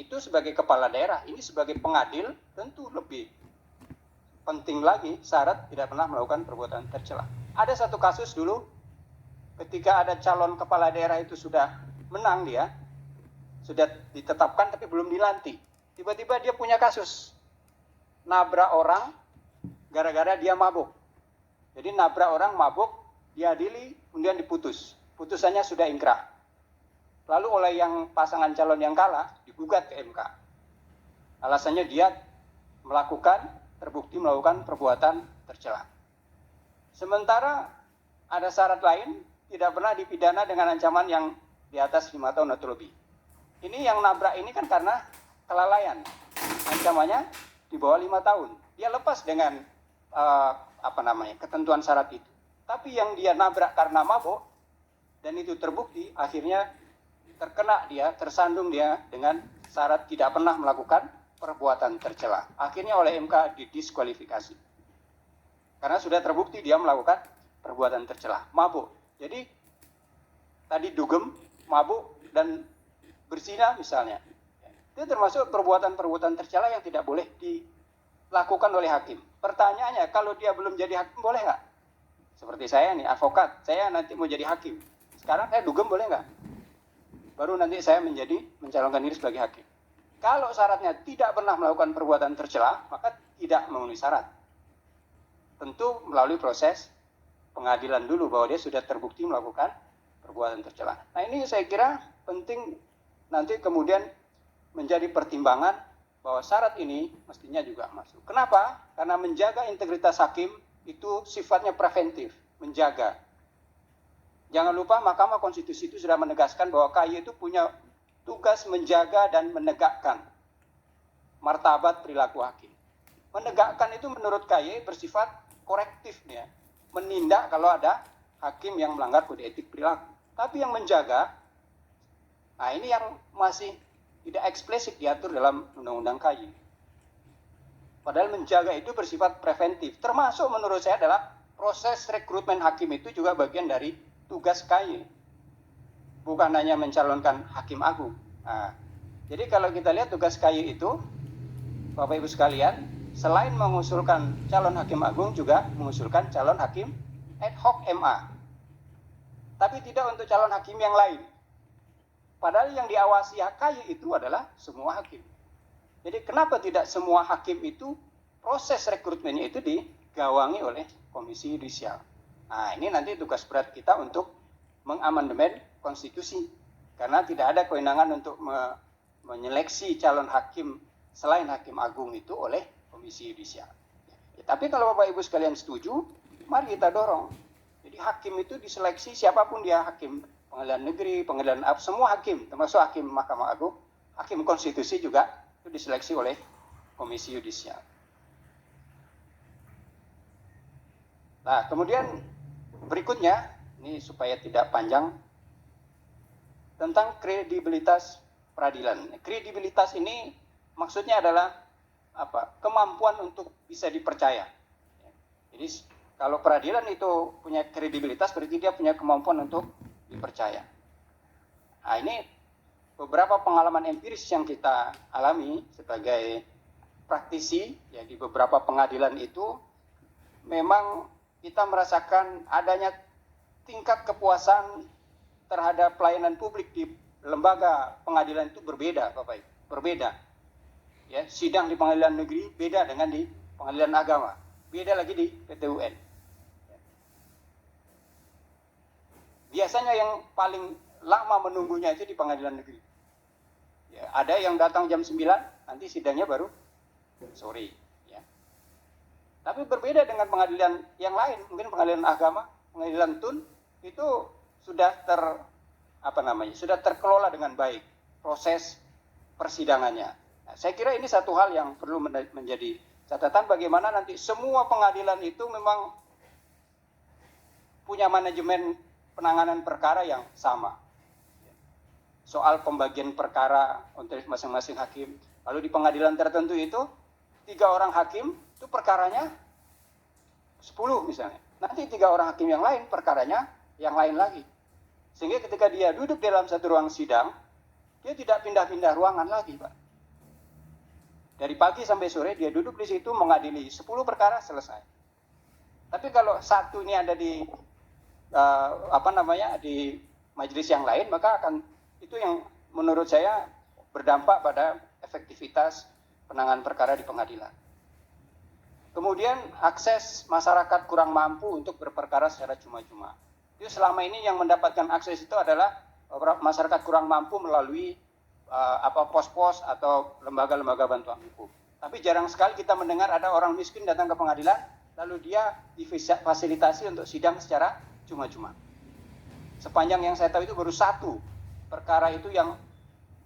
itu sebagai kepala daerah, ini sebagai pengadil tentu lebih penting lagi syarat tidak pernah melakukan perbuatan tercela. Ada satu kasus dulu ketika ada calon kepala daerah itu sudah menang, dia sudah ditetapkan tapi belum dilantik. Tiba-tiba dia punya kasus nabrak orang gara-gara dia mabuk. Jadi nabrak orang mabuk, diadili, kemudian diputus. Putusannya sudah ingkrah. Lalu oleh yang pasangan calon yang kalah digugat ke MK. Alasannya dia terbukti melakukan perbuatan tercela. Sementara ada syarat lain, tidak pernah dipidana dengan ancaman yang di atas 5 tahun atau lebih. Ini yang nabrak ini kan karena kelalaian. Ancamannya di bawah 5 tahun. Dia lepas dengan ketentuan syarat itu. Tapi yang dia nabrak karena mabuk dan itu terbukti, akhirnya tersandung dia dengan syarat tidak pernah melakukan perbuatan tercela. Akhirnya oleh MK didiskualifikasi. Karena sudah terbukti dia melakukan perbuatan tercela, mabuk. Jadi tadi dugem, mabuk, dan berzina misalnya. Itu termasuk perbuatan-perbuatan tercela yang tidak boleh dilakukan oleh hakim. Pertanyaannya, kalau dia belum jadi hakim boleh nggak? Seperti saya nih, advokat, saya nanti mau jadi hakim. Sekarang saya dugem boleh nggak? Baru nanti saya mencalonkan diri sebagai hakim. Kalau syaratnya tidak pernah melakukan perbuatan tercela, maka tidak memenuhi syarat. Tentu melalui proses pengadilan dulu bahwa dia sudah terbukti melakukan perbuatan tercela. Nah ini saya kira penting nanti kemudian menjadi pertimbangan bahwa syarat ini mestinya juga masuk. Kenapa? Karena menjaga integritas hakim itu sifatnya preventif, menjaga. Jangan lupa Mahkamah Konstitusi itu sudah menegaskan bahwa KY itu punya tugas menjaga dan menegakkan martabat perilaku hakim. Menegakkan itu menurut KY bersifat korektif, ya, menindak kalau ada hakim yang melanggar kode etik perilaku. Tapi yang menjaga, nah ini yang masih tidak eksplisit diatur dalam Undang-Undang KY. Padahal menjaga itu bersifat preventif. Termasuk menurut saya adalah proses rekrutmen hakim itu juga bagian dari tugas KY, bukan hanya mencalonkan hakim agung. Nah, jadi kalau kita lihat tugas KY itu, Bapak Ibu sekalian, selain mengusulkan calon hakim agung juga mengusulkan calon hakim ad hoc MA. Tapi tidak untuk calon hakim yang lain. Padahal yang diawasi KY itu adalah semua hakim. Jadi kenapa tidak semua hakim itu proses rekrutmennya itu digawangi oleh Komisi Yudisial? Nah ini nanti tugas berat kita untuk mengamandemen konstitusi. Karena tidak ada kewenangan untuk menyeleksi calon hakim selain hakim agung itu oleh Komisi Yudisial. Ya, tapi kalau Bapak Ibu sekalian setuju, mari kita dorong. Jadi hakim itu diseleksi siapapun dia, hakim pengadilan negeri, pengadilan semua hakim, termasuk hakim Mahkamah Agung, hakim konstitusi juga itu diseleksi oleh Komisi Yudisial. Nah, kemudian berikutnya, ini supaya tidak panjang, tentang kredibilitas peradilan. Kredibilitas ini maksudnya adalah kemampuan untuk bisa dipercaya. Jadi kalau peradilan itu punya kredibilitas, berarti dia punya kemampuan untuk dipercaya. Nah ini beberapa pengalaman empiris yang kita alami sebagai praktisi ya, di beberapa pengadilan itu memang kita merasakan adanya tingkat kepuasan terhadap pelayanan publik di lembaga pengadilan itu berbeda, Bapak Ibu. Berbeda. Ya, sidang di pengadilan negeri beda dengan di pengadilan agama. Beda lagi di PT UN. Biasanya yang paling lama menunggunya itu di pengadilan negeri. Ya, ada yang datang jam 9, nanti sidangnya baru sore. Tapi berbeda dengan pengadilan yang lain, mungkin pengadilan agama, pengadilan TUN itu sudah sudah terkelola dengan baik proses persidangannya. Nah, saya kira ini satu hal yang perlu menjadi catatan bagaimana nanti semua pengadilan itu memang punya manajemen penanganan perkara yang sama. Soal pembagian perkara untuk masing-masing hakim. Lalu di pengadilan tertentu itu 3 orang hakim itu perkaranya 10 misalnya. Nanti 3 orang hakim yang lain perkaranya yang lain lagi. Sehingga ketika dia duduk dalam satu ruang sidang, dia tidak pindah-pindah ruangan lagi, Pak. Dari pagi sampai sore dia duduk di situ mengadili 10 perkara selesai. Tapi kalau satu ini ada di di majelis yang lain, maka akan itu yang menurut saya berdampak pada efektivitas penanganan perkara di pengadilan. Kemudian akses masyarakat kurang mampu untuk berperkara secara cuma-cuma. Itu selama ini yang mendapatkan akses itu adalah masyarakat kurang mampu melalui pos-pos atau lembaga-lembaga bantuan hukum. Tapi jarang sekali kita mendengar ada orang miskin datang ke pengadilan, lalu dia difasilitasi untuk sidang secara cuma-cuma. Sepanjang yang saya tahu itu baru satu perkara itu yang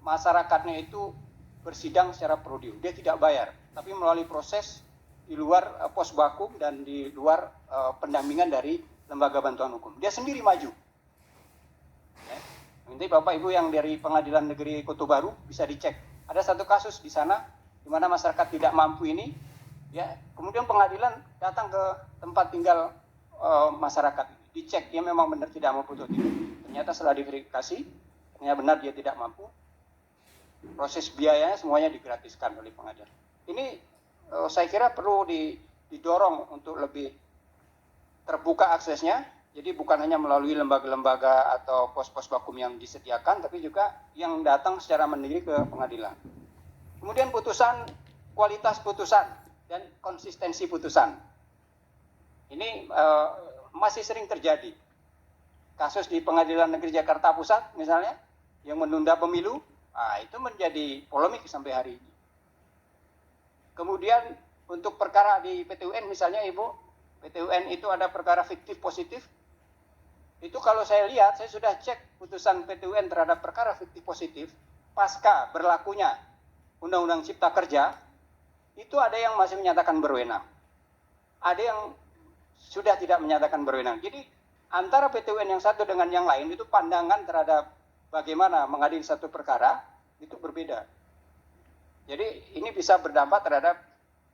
masyarakatnya itu bersidang secara prodium. Dia tidak bayar, tapi melalui proses di luar pos bakum dan di luar pendampingan dari lembaga bantuan hukum. Dia sendiri maju. Nanti Bapak Ibu yang dari Pengadilan Negeri Kota Baru bisa dicek. Ada satu kasus di sana di mana masyarakat tidak mampu ini, ya, kemudian pengadilan datang ke tempat tinggal masyarakat, dicek dia memang benar tidak mampu atau tidak. Ternyata setelah diverifikasi, ternyata benar dia tidak mampu. Proses biayanya semuanya digratiskan oleh pengadilan. Ini saya kira perlu didorong untuk lebih terbuka aksesnya. Jadi bukan hanya melalui lembaga-lembaga atau pos-pos bakum yang disediakan, tapi juga yang datang secara mandiri ke pengadilan. Kemudian kualitas putusan dan konsistensi putusan. Ini masih sering terjadi. Kasus di Pengadilan Negeri Jakarta Pusat misalnya, yang menunda pemilu, itu menjadi polemik sampai hari ini. Kemudian untuk perkara di PT UN misalnya Ibu, PT UN itu ada perkara fiktif positif. Itu kalau saya lihat, saya sudah cek putusan PT UN terhadap perkara fiktif positif, pasca berlakunya Undang-Undang Cipta Kerja, itu ada yang masih menyatakan berwenang. Ada yang sudah tidak menyatakan berwenang. Jadi antara PT UN yang satu dengan yang lain itu pandangan terhadap bagaimana mengadili satu perkara itu berbeda. Jadi ini bisa berdampak terhadap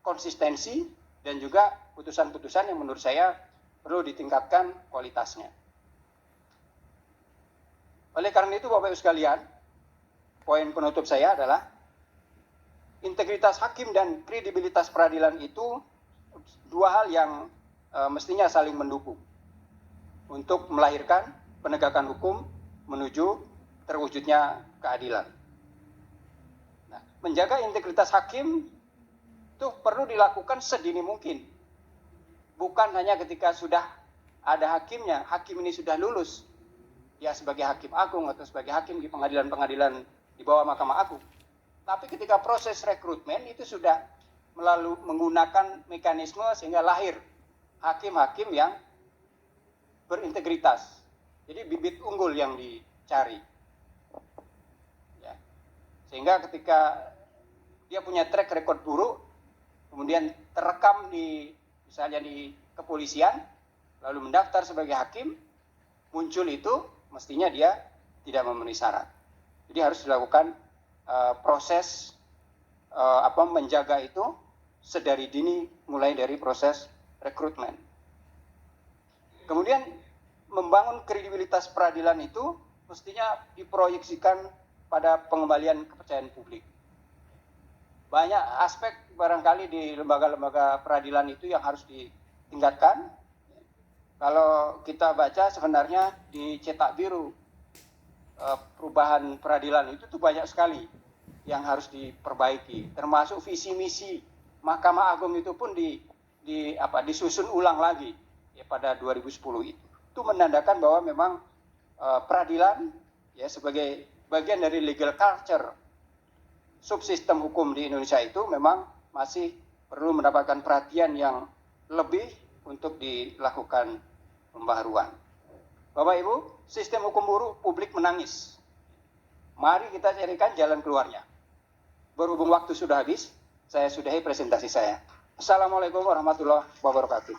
konsistensi dan juga putusan-putusan yang menurut saya perlu ditingkatkan kualitasnya. Oleh karena itu Bapak Ibu sekalian, poin penutup saya adalah integritas hakim dan kredibilitas peradilan itu dua hal yang mestinya saling mendukung untuk melahirkan penegakan hukum menuju terwujudnya keadilan. Nah, menjaga integritas hakim itu perlu dilakukan sedini mungkin. Bukan hanya ketika sudah ada hakimnya, hakim ini sudah lulus, ya sebagai hakim agung atau sebagai hakim di pengadilan-pengadilan di bawah Mahkamah Agung. Tapi ketika proses rekrutmen itu sudah menggunakan mekanisme sehingga lahir hakim-hakim yang berintegritas. Jadi bibit unggul yang dicari. Ya. Sehingga ketika dia punya track record buruk, kemudian terekam misalnya di kepolisian, lalu mendaftar sebagai hakim, muncul itu, mestinya dia tidak memenuhi syarat. Jadi harus dilakukan proses menjaga itu sedari dini, mulai dari proses rekrutmen. Kemudian membangun kredibilitas peradilan itu mestinya diproyeksikan pada pengembalian kepercayaan publik. Banyak aspek barangkali di lembaga-lembaga peradilan itu yang harus ditingkatkan. Kalau kita baca sebenarnya di cetak biru perubahan peradilan itu tuh banyak sekali yang harus diperbaiki, termasuk visi misi Mahkamah Agung itu pun disusun ulang lagi ya pada 2010 itu. Itu menandakan bahwa memang peradilan ya sebagai bagian dari legal culture subsistem hukum di Indonesia itu memang masih perlu mendapatkan perhatian yang lebih untuk dilakukan pembaharuan. Bapak Ibu, sistem hukum buruk publik menangis. Mari kita carikan jalan keluarnya. Berhubung waktu sudah habis, saya sudahi presentasi saya. Assalamualaikum warahmatullahi wabarakatuh.